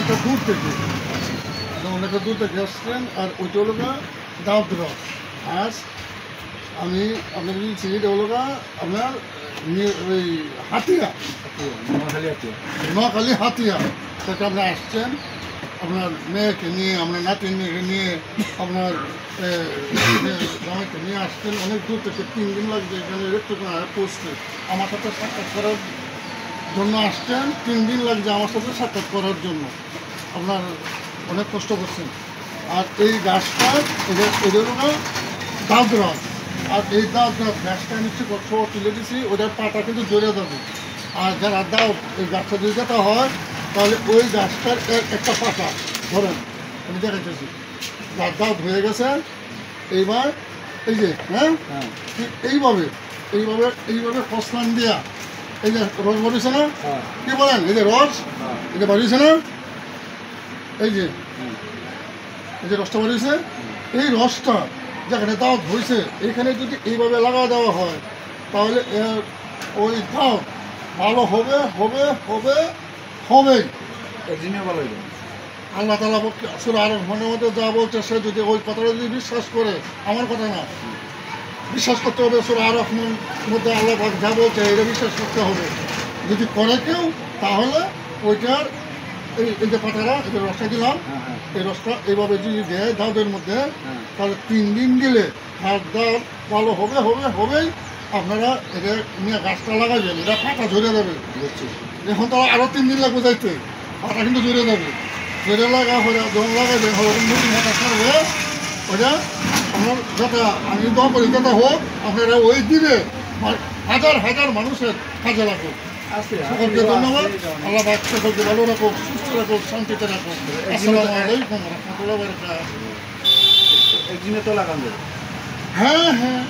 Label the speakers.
Speaker 1: অনেকটা দূর থেকে অনেকটা দূর থেকে আসছেন। আর ওইটা হলো দাওয়াত রস। আর আমি আপনার দিয়েছি এটা হলো আপনার ওই হাতিয়া, নোয়াখালী হাতিয়া থেকে আপনি আসছেন আপনার মেয়েকে নিয়ে, আপনার নাতির মেয়েকে নিয়ে, আপনার জামাইকে নিয়ে আসছেন অনেক দূর থেকে। 3 দিন লাগবে এখানে পৌঁছতে। আমার সাথে সাক্ষাৎ করার জন্য আসছেন, 3 দিন লাগছে আমার সাথে সাক্ষাৎ করার জন্য। আপনার অনেক কষ্ট করছেন। আর এই গাছটা এটা হলো দাঁত রস। আর এই দাঁত রস গাছটা নিচ্ছে গল্প তুলে দিচ্ছি, ওটার পাটা কিন্তু জড়িয়ে যাবে। আর যারা দাঁত এই গাছটা যদি যেতে হয় তাহলে ওই গাছটার একটা পাতা ধরেন, আমি দেখাচ্ছি দাঁত হয়ে গেছে। এইবার এই যে এইভাবে এইভাবে এইভাবে কসলান দিয়া এই যে রস বাড়িয়েছে না, কি বলেন, এই যে রস এই যে বাড়িয়েছে না, এই যে রসটা বাড়িয়েছে, এই রসটা যেখানে দাঁত হয়েছে এইখানে যদি এইভাবে লাগা দেওয়া হয় তাহলে ওই দাঁত ভালো হবে হবে হবে হবেই।
Speaker 2: ভালো
Speaker 1: আল্লাহ তাআলা সূরা আরফের মধ্যে যা বলছে, সে যদি ওই কথাটা যদি বিশ্বাস করে, আমার কথা না, বিশ্বাস করতে হবে। সূরা আরফের মধ্যে আল্লাহ পাক যা বলছে এটা বিশ্বাস করতে হবে। যদি করে কেউ তাহলে ওইটার এই যে পাতারা এই যে রসটা দিলাম, এই রসটা এইভাবে যদি দেয় দাঁতের মধ্যে, তাহলে 3 দিন গেলে দাঁত ভালো হবে হবে হবেই। আপনারা এটা নিয়ে গাছটা লাগাবেন, এটা পাতা ঝরে যাবে। এখন তারা আরও 3 দিন লাগবে যাইতে, পাতা কিন্তু ঝরে যাবে। ঝরে লাগা হয়ে যখন লাগাবেন নতুন পাতা ছাড়বে, ওইটা আপনার যাতে আমি দোয়া করি যাতে হোক, আপনারা ওই দিবে হাজার হাজার মানুষের কাজে লাগুক। সকলকে ধন্যবাদ। আল্লাহ পাক সকলকে ভালো রাখুক, সুস্থ রাখুক, শান্তিতে রাখুক। আসসালামু আলাইকুম ওয়া রাহমাতুল্লাহি ওয়া বারাকাতুহু।
Speaker 2: একদিনে তো লাগান যাবে।
Speaker 1: হ্যাঁ হ্যাঁ